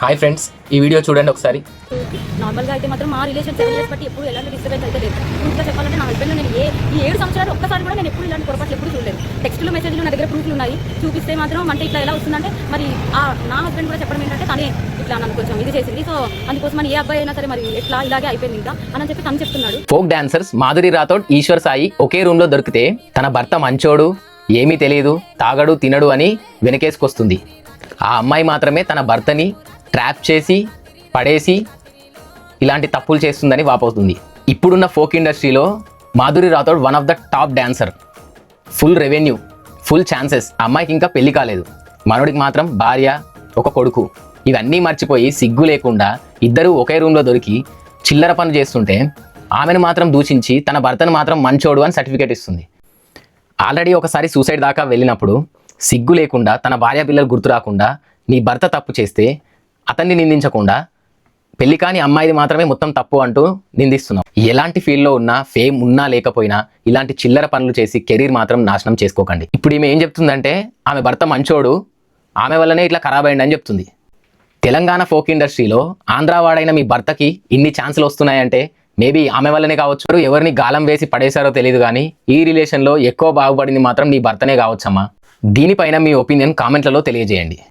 Hi friends, ఈ video చూడండి ఒకసారి. నార్మల్గా అయితే మాత్రం మా రిలేషన్ 7 years బట్టి ఎప్పుడు ఎలాంటి డిస్టర్బెన్స్ అయితే లేదు. ఇంకా చెప్పాలంటే నా హస్బెండ్ నేను ఈ 7 సంవత్సరాలు ఒక్కసారి కూడా నేను ఎప్పుడు ఇలాంటి పొరపాట్లు ఎప్పుడు చూడలేదు. టెక్స్టులు మెసేజ్లు నా దగ్గర ప్రూఫ్లు ఉన్నాయి, చూపిస్తే మాత్రం అంటే ఇట్లా ఎలా వస్తుందంటే మరి నా హస్బెండ్ కూడా చెప్పడం ఏంటంటే తనే ఇట్లా నన్ను కొంచెం ఇది చేసింది. సో అందుకోసం ఏ అబ్బాయి అయినా సరే మరి ఎట్లా ఇలాగే అయిపోయింది ఇంకా అని చెప్పి తను చెప్తున్నాడు. ఫోక్ డాన్సర్స్ మాధురి రాథోడ్, ఈశ్వర్ సాయి ఒకే రూమ్ లో దొరికితే తన భర్త మంచోడు, ఏమీ తెలియదు, తాగడు తినడు అని వెనకేసుకొస్తుంది. ఆ అమ్మాయి మాత్రమే తన భర్తని ట్రాప్ చేసి పడేసి ఇలాంటి తప్పులు చేస్తుందని వాపోతుంది. ఇప్పుడున్న ఫోక్ ఇండస్ట్రీలో Madhuri Rathod one of the top dancer. Full revenue, full chances. ఆ అమ్మాయికి ఇంకా పెళ్లి కాలేదు, మనోడికి మాత్రం భార్య, ఒక కొడుకు. ఇవన్నీ మర్చిపోయి సిగ్గు లేకుండా ఇద్దరు ఒకే రూమ్లో దొరికి చిల్లర పనులు చేస్తుంటే ఆమెను మాత్రం దూషించి తన భర్తను మాత్రం మంచోడు అని సర్టిఫికేట్ ఇస్తుంది. ఆల్రెడీ ఒకసారి సూసైడ్ దాకా వెళ్ళినప్పుడు సిగ్గు లేకుండా తన భార్య పిల్లలు గుర్తు రాకుండా నీ భర్త తప్పు చేస్తే అతన్ని నిందించకుండా పెళ్లి కాని అమ్మాయిది మాత్రమే మొత్తం తప్పు అంటూ నిందిస్తున్నాం. ఎలాంటి ఫీల్డ్లో ఉన్నా, ఫేమ్ ఉన్నా లేకపోయినా ఇలాంటి చిల్లర పనులు చేసి కెరీర్ మాత్రం నాశనం చేసుకోకండి. ఇప్పుడు ఈమె ఏం చెప్తుందంటే ఆమె భర్త మంచోడు, ఆమె వల్లనే ఇట్లా ఖరాబ్ అయిందని చెప్తుంది. తెలంగాణ ఫోక్ ఇండస్ట్రీలో ఆంధ్రావాడైన మీ భర్తకి ఇన్ని ఛాన్సులు వస్తున్నాయంటే మేబీ ఆమె వల్లనే కావచ్చు. ఎవరిని గాలం వేసి పడేశారో తెలియదు కానీ ఈ రిలేషన్లో ఎక్కువ బాగుపడింది మాత్రం నీ భర్తనే కావచ్చమ్మా. దీనిపైన మీ ఒపీనియన్ కామెంట్లలో తెలియజేయండి.